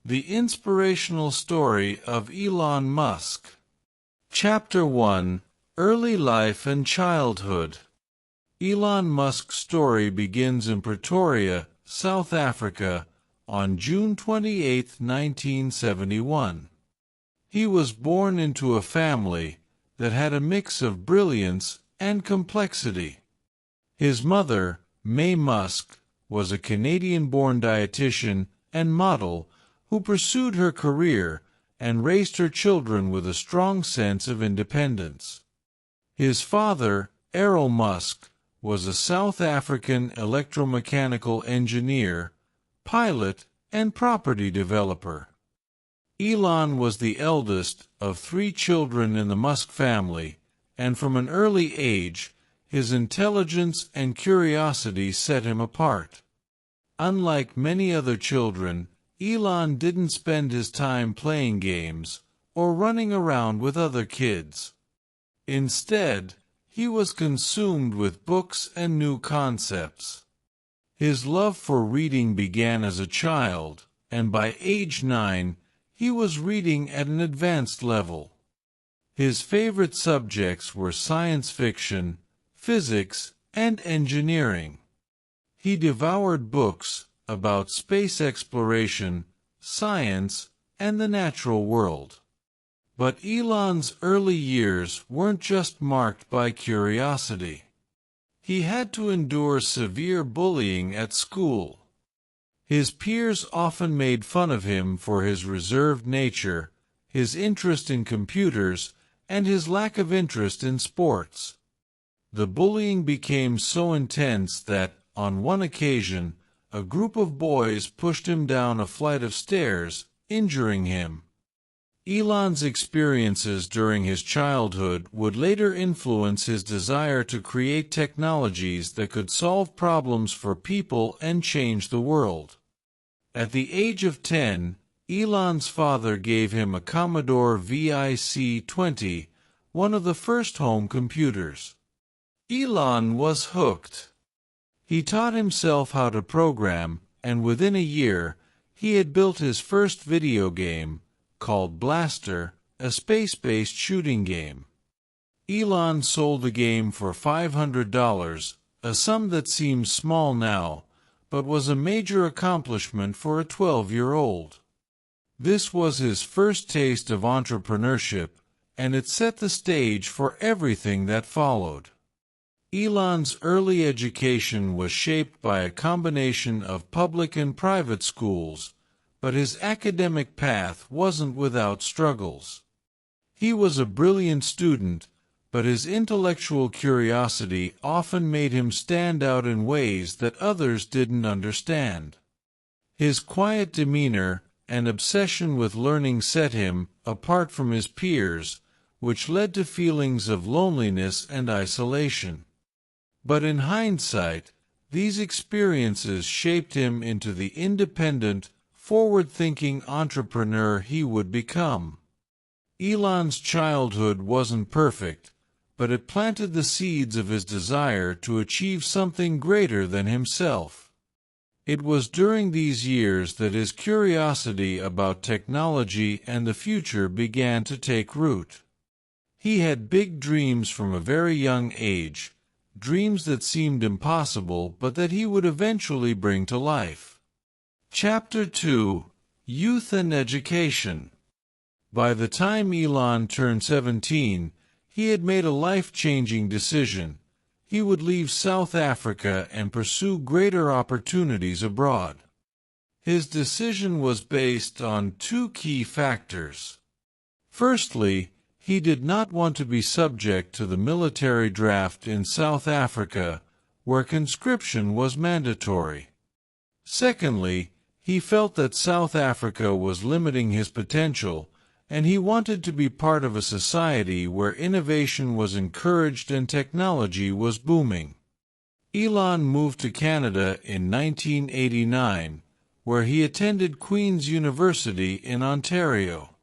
The inspirational story of Elon Musk. Chapter 1: Early Life and Childhood. Elon Musk's story begins in Pretoria, South Africa, on June 28, 1971. He was born into a family that had a mix of brilliance and complexity. His mother, May Musk, was a Canadian-born dietitian and model who pursued her career and raised her children with a strong sense of independence. His father, Elon Musk, was a South African electromechanical engineer, pilot, and property developer. Elon was the eldest of 3 children in the Musk family, and from an early age, his intelligence and curiosity set him apart. Unlike many other children, Elon didn't spend his time playing games or running around with other kids. Instead, he was consumed with books and new concepts. His love for reading began as a child, and by age 9, he was reading at an advanced level. His favorite subjects were science fiction, physics, and engineering. He devoured books about space exploration, science, and the natural world. But Elon's early years weren't just marked by curiosity. He had to endure severe bullying at school. His peers often made fun of him for his reserved nature, his interest in computers, and his lack of interest in sports. The bullying became so intense that, on one occasion, a group of boys pushed him down a flight of stairs, injuring him. Elon's experiences during his childhood would later influence his desire to create technologies that could solve problems for people and change the world. At the age of 10, Elon's father gave him a Commodore VIC-20, one of the first home computers. Elon was hooked. He taught himself how to program, and within a year, he had built his first video game, called Blaster, a space-based shooting game. Elon sold the game for $500, a sum that seems small now, but was a major accomplishment for a 12-year-old. This was his first taste of entrepreneurship, and it set the stage for everything that followed. Elon's early education was shaped by a combination of public and private schools, but his academic path wasn't without struggles. He was a brilliant student, but his intellectual curiosity often made him stand out in ways that others didn't understand. His quiet demeanor and obsession with learning set him apart from his peers, which led to feelings of loneliness and isolation. But in hindsight, these experiences shaped him into the independent, forward-thinking entrepreneur he would become. Elon's childhood wasn't perfect, but it planted the seeds of his desire to achieve something greater than himself. It was during these years that his curiosity about technology and the future began to take root. He had big dreams from a very young age, dreams that seemed impossible but that he would eventually bring to life. Chapter 2: Youth and Education. By the time Elon turned 17, he had made a life-changing decision. He would leave South Africa and pursue greater opportunities abroad. His decision was based on 2 key factors. Firstly, he did not want to be subject to the military draft in South Africa, where conscription was mandatory. Secondly, he felt that South Africa was limiting his potential, and he wanted to be part of a society where innovation was encouraged and technology was booming. Elon moved to Canada in 1989, where he attended Queen's University in Ontario.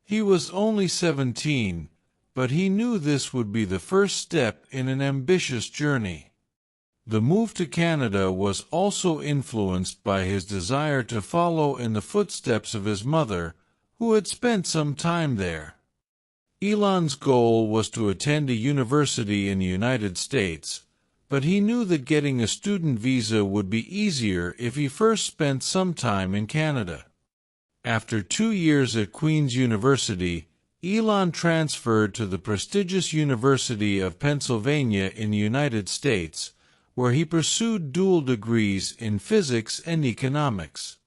He was only 17, but he knew this would be the first step in an ambitious journey. The move to Canada was also influenced by his desire to follow in the footsteps of his mother, who had spent some time there. Elon's goal was to attend a university in the United States, but he knew that getting a student visa would be easier if he first spent some time in Canada. After 2 years at Queen's University, Elon transferred to the prestigious University of Pennsylvania in the United States, where he pursued dual degrees in physics and economics.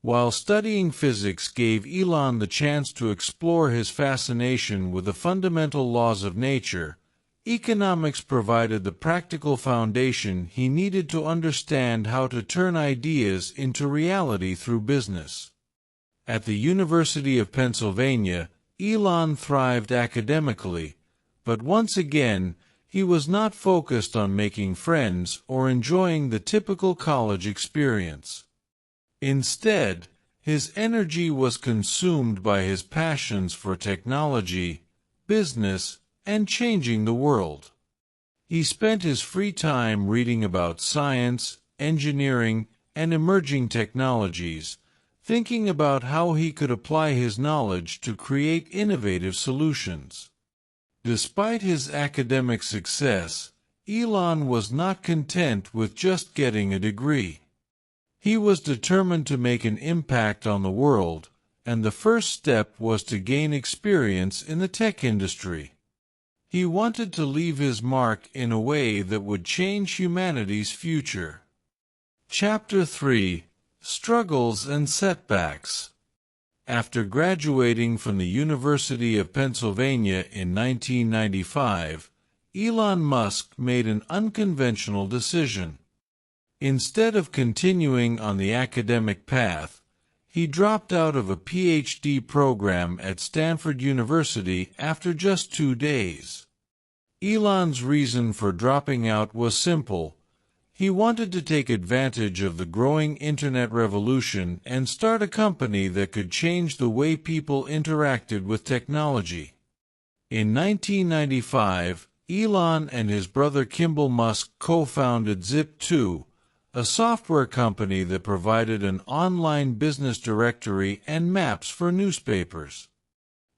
While studying physics gave Elon the chance to explore his fascination with the fundamental laws of nature, economics provided the practical foundation he needed to understand how to turn ideas into reality through business. At the University of Pennsylvania, Elon thrived academically, but once again, he was not focused on making friends or enjoying the typical college experience. Instead, his energy was consumed by his passions for technology, business, and changing the world. He spent his free time reading about science, engineering, and emerging technologies, thinking about how he could apply his knowledge to create innovative solutions. Despite his academic success, Elon was not content with just getting a degree. He was determined to make an impact on the world, and the first step was to gain experience in the tech industry. He wanted to leave his mark in a way that would change humanity's future. Chapter 3: Struggles and Setbacks. After graduating from the University of Pennsylvania in 1995, Elon Musk made an unconventional decision. Instead of continuing on the academic path, he dropped out of a PhD program at Stanford University after just 2 days. Elon's reason for dropping out was simple. He wanted to take advantage of the growing internet revolution and start a company that could change the way people interacted with technology. In 1995, Elon and his brother Kimball Musk co-founded Zip2, a software company that provided an online business directory and maps for newspapers.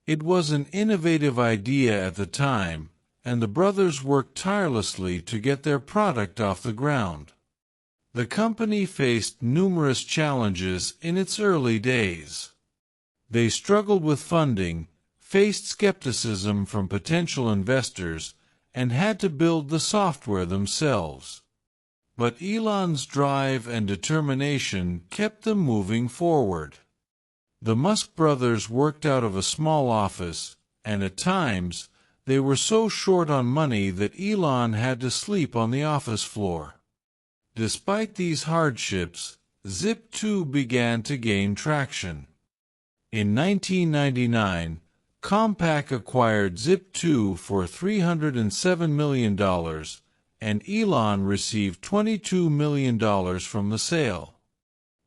It was an innovative idea at the time, and the brothers worked tirelessly to get their product off the ground. The company faced numerous challenges in its early days. They struggled with funding, faced skepticism from potential investors, and had to build the software themselves. But Elon's drive and determination kept them moving forward. The Musk brothers worked out of a small office, and at times, they were so short on money that Elon had to sleep on the office floor. Despite these hardships, Zip2 began to gain traction. In 1999, Compaq acquired Zip2 for $307 million, and Elon received $22 million from the sale.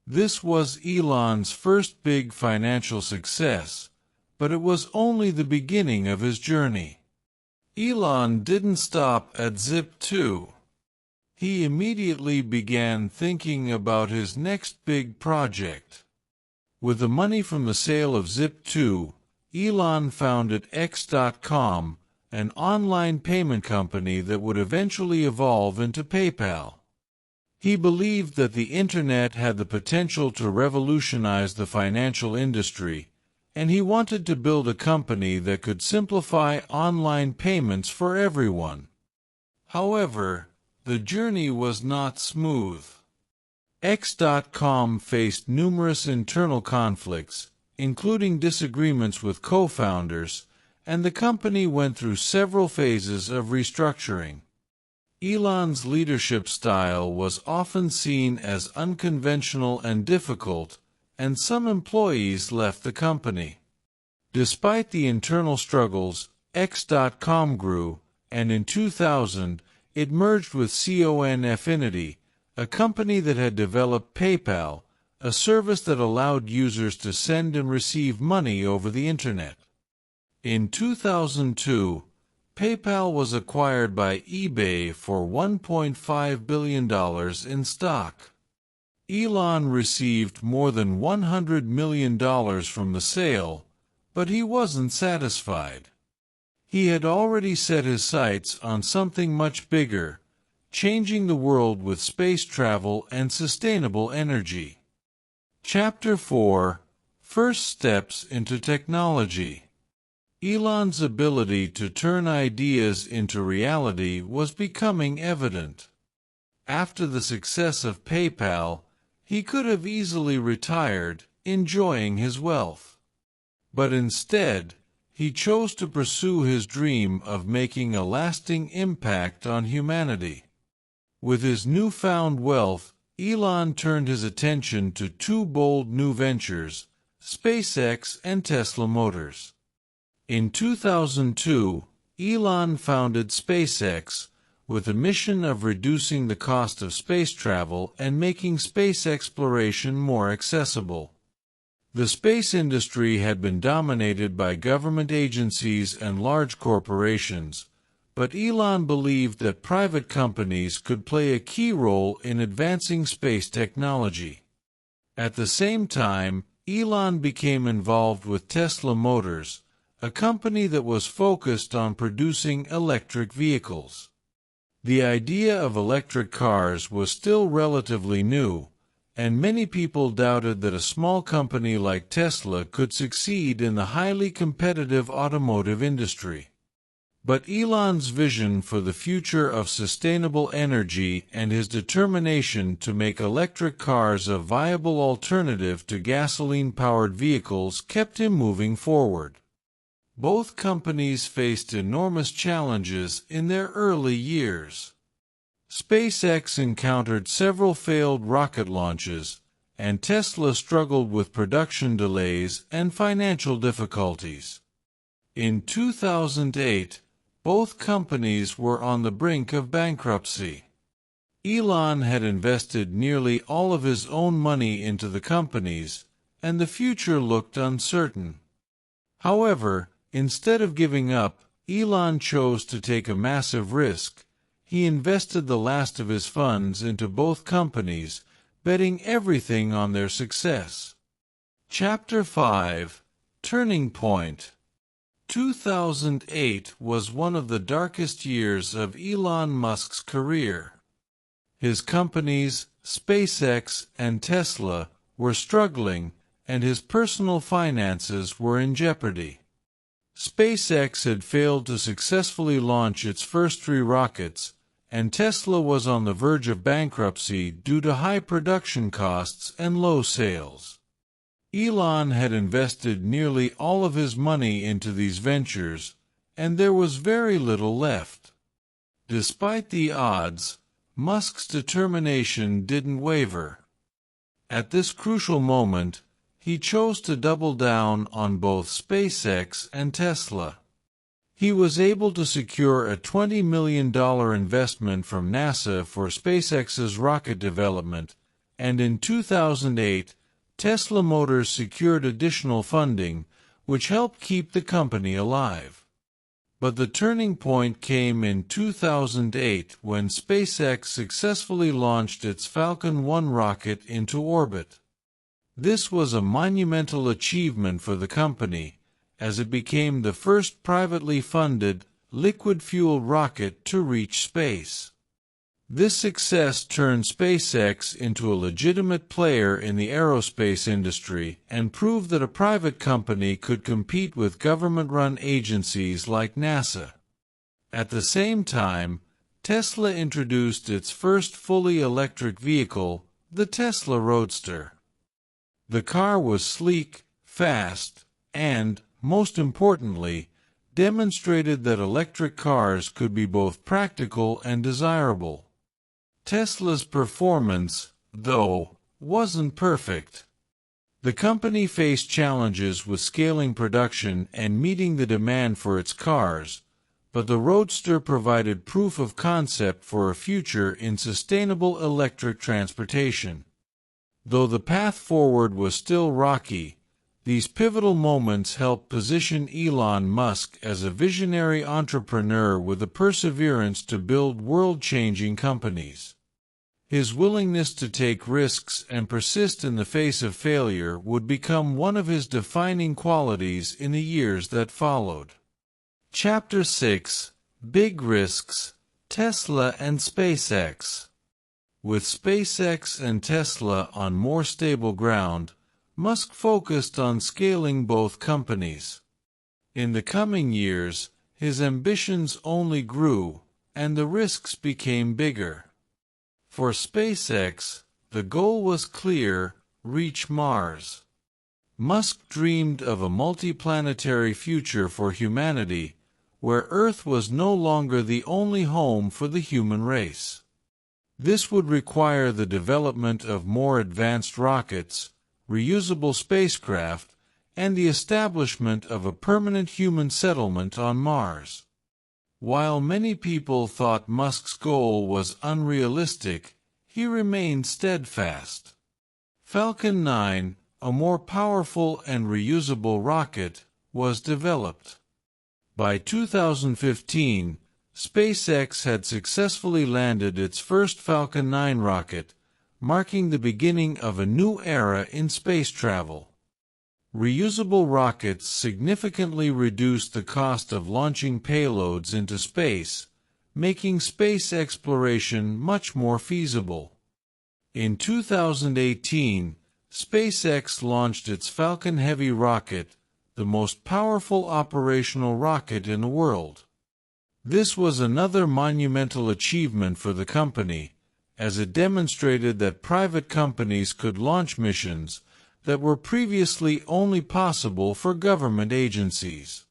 This was Elon's first big financial success, but it was only the beginning of his journey. Elon didn't stop at Zip2. He immediately began thinking about his next big project. With the money from the sale of Zip2, Elon founded X.com, an online payment company that would eventually evolve into PayPal. He believed that the Internet had the potential to revolutionize the financial industry, and he wanted to build a company that could simplify online payments for everyone. However, the journey was not smooth. X.com faced numerous internal conflicts, including disagreements with co-founders, and the company went through several phases of restructuring. Elon's leadership style was often seen as unconventional and difficult, and some employees left the company. Despite the internal struggles, X.com grew, and in 2000, it merged with Confinity, a company that had developed PayPal, a service that allowed users to send and receive money over the Internet. In 2002, PayPal was acquired by eBay for $1.5 billion in stock. Elon received more than $100 million from the sale, but he wasn't satisfied. He had already set his sights on something much bigger, changing the world with space travel and sustainable energy. Chapter 4: First Steps into Technology. Elon's ability to turn ideas into reality was becoming evident. After the success of PayPal, he could have easily retired, enjoying his wealth. But instead, he chose to pursue his dream of making a lasting impact on humanity. With his newfound wealth, Elon turned his attention to two bold new ventures, SpaceX and Tesla Motors. In 2002, Elon founded SpaceX with a mission of reducing the cost of space travel and making space exploration more accessible. The space industry had been dominated by government agencies and large corporations, but Elon believed that private companies could play a key role in advancing space technology. At the same time, Elon became involved with Tesla Motors, a company that was focused on producing electric vehicles. The idea of electric cars was still relatively new, and many people doubted that a small company like Tesla could succeed in the highly competitive automotive industry. But Elon's vision for the future of sustainable energy and his determination to make electric cars a viable alternative to gasoline-powered vehicles kept him moving forward. Both companies faced enormous challenges in their early years. SpaceX encountered several failed rocket launches, and Tesla struggled with production delays and financial difficulties. In 2008, both companies were on the brink of bankruptcy. Elon had invested nearly all of his own money into the companies, and the future looked uncertain. However, instead of giving up, Elon chose to take a massive risk. He invested the last of his funds into both companies, betting everything on their success. Chapter 5: Turning Point. 2008 was one of the darkest years of Elon Musk's career. His companies, SpaceX and Tesla, were struggling, and his personal finances were in jeopardy. SpaceX had failed to successfully launch its first 3 rockets, and Tesla was on the verge of bankruptcy due to high production costs and low sales. Elon had invested nearly all of his money into these ventures, and there was very little left. Despite the odds, Musk's determination didn't waver. At this crucial moment, he chose to double down on both SpaceX and Tesla. He was able to secure a $20 million investment from NASA for SpaceX's rocket development, and in 2008, Tesla Motors secured additional funding, which helped keep the company alive. But the turning point came in 2008 when SpaceX successfully launched its Falcon 1 rocket into orbit. This was a monumental achievement for the company, as it became the first privately funded, liquid-fueled rocket to reach space. This success turned SpaceX into a legitimate player in the aerospace industry and proved that a private company could compete with government-run agencies like NASA. At the same time, Tesla introduced its first fully electric vehicle, the Tesla Roadster. The car was sleek, fast, and, most importantly, demonstrated that electric cars could be both practical and desirable. Tesla's performance, though, wasn't perfect. The company faced challenges with scaling production and meeting the demand for its cars, but the Roadster provided proof of concept for a future in sustainable electric transportation. Though the path forward was still rocky, These pivotal moments helped position Elon Musk as a visionary entrepreneur with the perseverance to build world-changing companies. His willingness to take risks and persist in the face of failure would become one of his defining qualities in the years that followed. Chapter 6: Big Risks, Tesla and SpaceX. With SpaceX and Tesla on more stable ground, Musk focused on scaling both companies. In the coming years, his ambitions only grew, and the risks became bigger. For SpaceX, the goal was clear: reach Mars. Musk dreamed of a multiplanetary future for humanity, where Earth was no longer the only home for the human race. This would require the development of more advanced rockets, reusable spacecraft, and the establishment of a permanent human settlement on Mars. While many people thought Musk's goal was unrealistic, he remained steadfast. Falcon 9, a more powerful and reusable rocket, was developed. By 2015, SpaceX had successfully landed its first Falcon 9 rocket, marking the beginning of a new era in space travel. Reusable rockets significantly reduced the cost of launching payloads into space, making space exploration much more feasible. In 2018, SpaceX launched its Falcon Heavy rocket, the most powerful operational rocket in the world. This was another monumental achievement for the company, as it demonstrated that private companies could launch missions that were previously only possible for government agencies.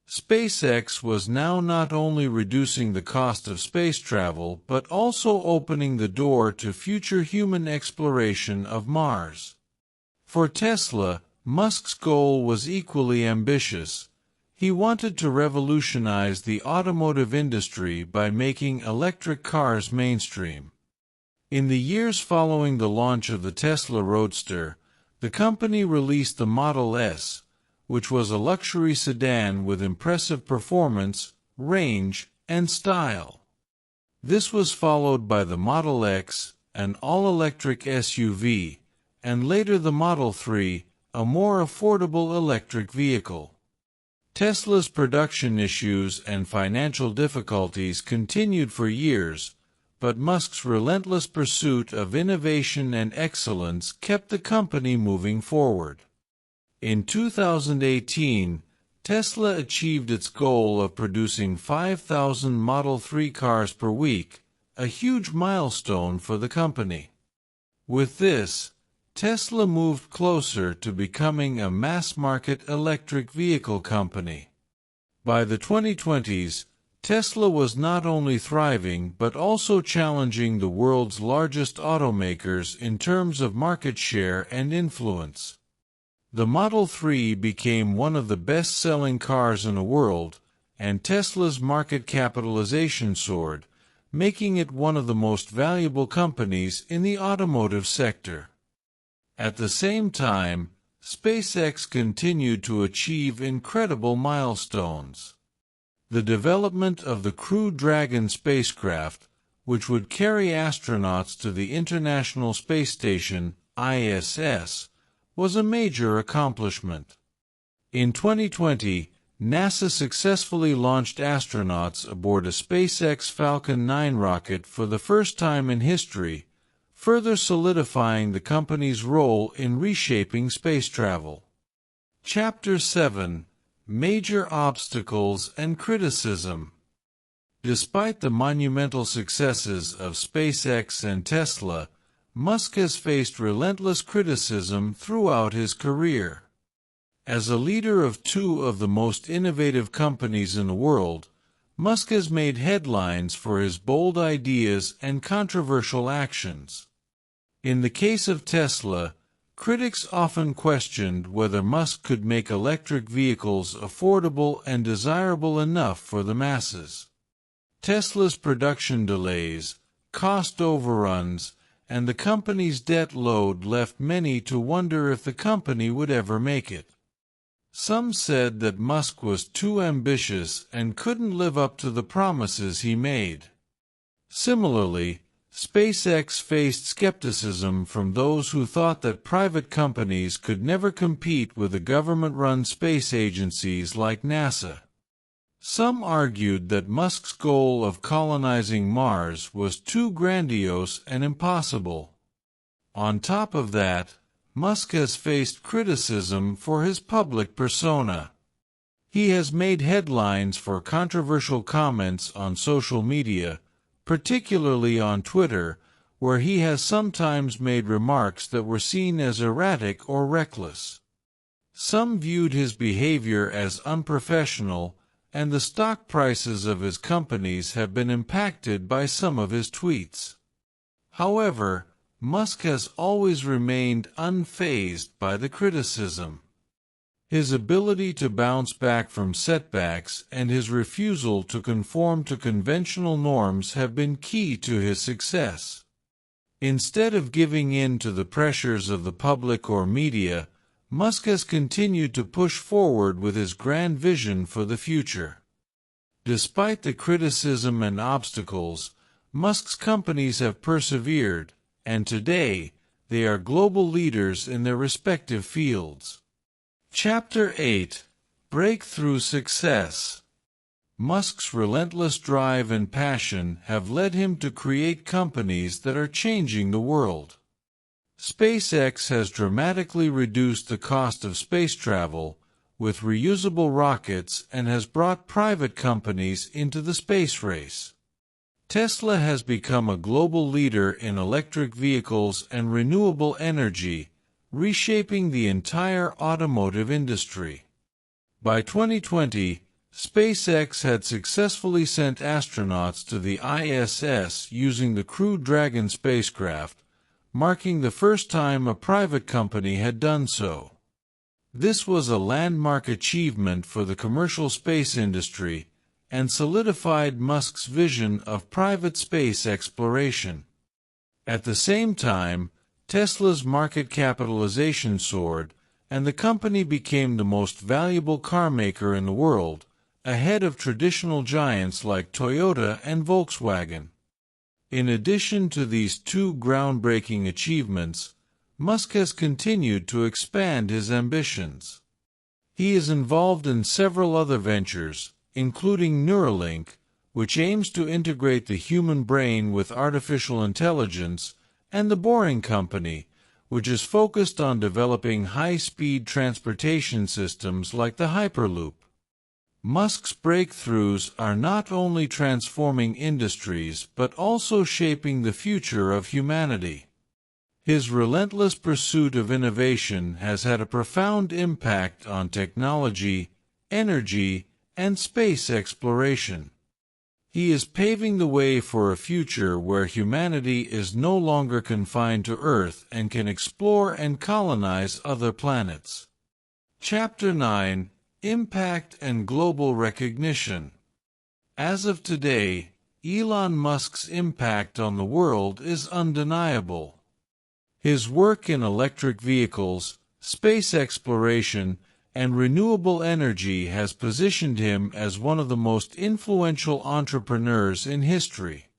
SpaceX was now not only reducing the cost of space travel but also opening the door to future human exploration of Mars. For Tesla, Musk's goal was equally ambitious. He wanted to revolutionize the automotive industry by making electric cars mainstream. In the years following the launch of the Tesla Roadster, the company released the Model S, which was a luxury sedan with impressive performance, range, and style. This was followed by the Model X, an all-electric SUV, and later the Model 3, a more affordable electric vehicle. Tesla's production issues and financial difficulties continued for years, but Musk's relentless pursuit of innovation and excellence kept the company moving forward. In 2018, Tesla achieved its goal of producing 5,000 Model 3 cars per week, a huge milestone for the company. With this, Tesla moved closer to becoming a mass-market electric vehicle company. By the 2020s, Tesla was not only thriving but also challenging the world's largest automakers in terms of market share and influence. The Model 3 became one of the best-selling cars in the world, and Tesla's market capitalization soared, making it one of the most valuable companies in the automotive sector. At the same time, SpaceX continued to achieve incredible milestones. The development of the Crew Dragon spacecraft, which would carry astronauts to the International Space Station (ISS), was a major accomplishment. In 2020, NASA successfully launched astronauts aboard a SpaceX Falcon 9 rocket for the first time in history, further solidifying the company's role in reshaping space travel. Chapter 7: Major Obstacles and Criticism. Despite the monumental successes of SpaceX and Tesla, Musk has faced relentless criticism throughout his career. As a leader of two of the most innovative companies in the world, Musk has made headlines for his bold ideas and controversial actions. In the case of Tesla, critics often questioned whether Musk could make electric vehicles affordable and desirable enough for the masses. Tesla's production delays, cost overruns, and the company's debt load left many to wonder if the company would ever make it. Some said that Musk was too ambitious and couldn't live up to the promises he made. Similarly, SpaceX faced skepticism from those who thought that private companies could never compete with the government-run space agencies like NASA. Some argued that Musk's goal of colonizing Mars was too grandiose and impossible. On top of that, Musk has faced criticism for his public persona. He has made headlines for controversial comments on social media, particularly on Twitter, where he has sometimes made remarks that were seen as erratic or reckless. Some viewed his behavior as unprofessional, and the stock prices of his companies have been impacted by some of his tweets. However, Musk has always remained unfazed by the criticism. His ability to bounce back from setbacks and his refusal to conform to conventional norms have been key to his success. Instead of giving in to the pressures of the public or media, Musk has continued to push forward with his grand vision for the future. Despite the criticism and obstacles, Musk's companies have persevered, and today, they are global leaders in their respective fields. Chapter 8: Breakthrough Success. Musk's relentless drive and passion have led him to create companies that are changing the world. SpaceX has dramatically reduced the cost of space travel with reusable rockets and has brought private companies into the space race. Tesla has become a global leader in electric vehicles and renewable energy, reshaping the entire automotive industry. By 2020, SpaceX had successfully sent astronauts to the ISS using the Crew Dragon spacecraft, marking the first time a private company had done so. This was a landmark achievement for the commercial space industry and solidified Musk's vision of private space exploration. At the same time, Tesla's market capitalization soared, and the company became the most valuable car maker in the world, ahead of traditional giants like Toyota and Volkswagen. In addition to these two groundbreaking achievements, Musk has continued to expand his ambitions. He is involved in several other ventures, including Neuralink, which aims to integrate the human brain with artificial intelligence, and the Boring Company, which is focused on developing high-speed transportation systems like the Hyperloop. Musk's breakthroughs are not only transforming industries but also shaping the future of humanity. His relentless pursuit of innovation has had a profound impact on technology, energy, and space exploration. He is paving the way for a future where humanity is no longer confined to Earth and can explore and colonize other planets. Chapter 9: Impact and Global Recognition. As of today, Elon Musk's impact on the world is undeniable. His work in electric vehicles, space exploration, and renewable energy has positioned him as one of the most influential entrepreneurs in history.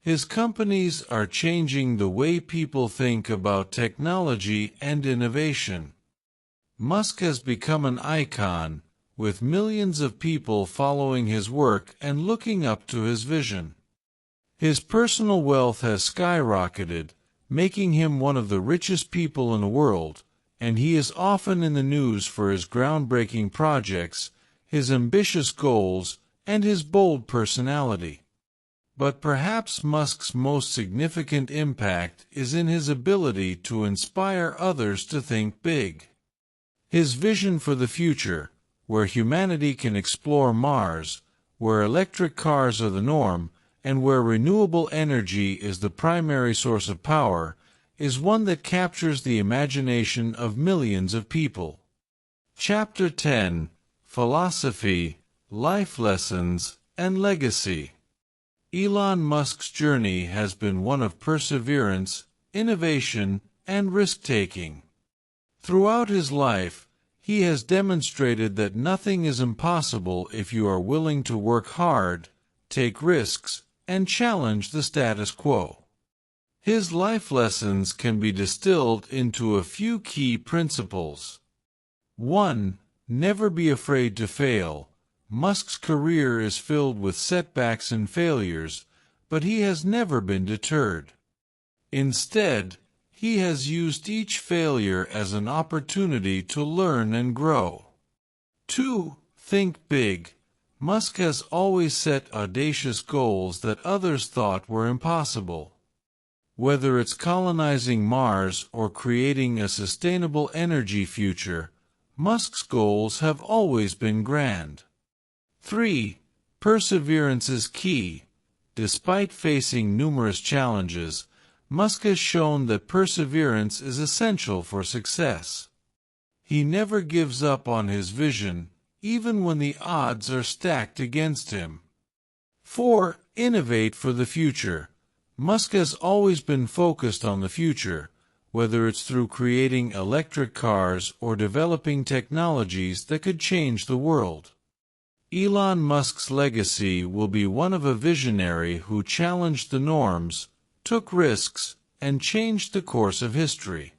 His companies are changing the way people think about technology and innovation. Musk has become an icon, with millions of people following his work and looking up to his vision. His personal wealth has skyrocketed, making him one of the richest people in the world, and he is often in the news for his groundbreaking projects, his ambitious goals, and his bold personality. But perhaps Musk's most significant impact is in his ability to inspire others to think big. His vision for the future, where humanity can explore Mars, where electric cars are the norm, and where renewable energy is the primary source of power, is one that captures the imagination of millions of people. Chapter 10: Philosophy, Life Lessons, and Legacy. Elon Musk's journey has been one of perseverance, innovation, and risk-taking. Throughout his life, he has demonstrated that nothing is impossible if you are willing to work hard, take risks, and challenge the status quo. His life lessons can be distilled into a few key principles. 1. Never be afraid to fail. Musk's career is filled with setbacks and failures, but he has never been deterred. Instead, he has used each failure as an opportunity to learn and grow. 2. Think big. Musk has always set audacious goals that others thought were impossible. Whether it's colonizing Mars or creating a sustainable energy future, Musk's goals have always been grand. 3. Perseverance is key. Despite facing numerous challenges, Musk has shown that perseverance is essential for success. He never gives up on his vision, even when the odds are stacked against him. 4. Innovate for the future. Musk has always been focused on the future, whether it's through creating electric cars or developing technologies that could change the world. Elon Musk's legacy will be one of a visionary who challenged the norms, took risks, and changed the course of history.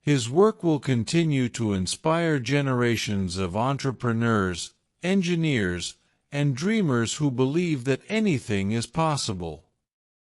His work will continue to inspire generations of entrepreneurs, engineers, and dreamers who believe that anything is possible.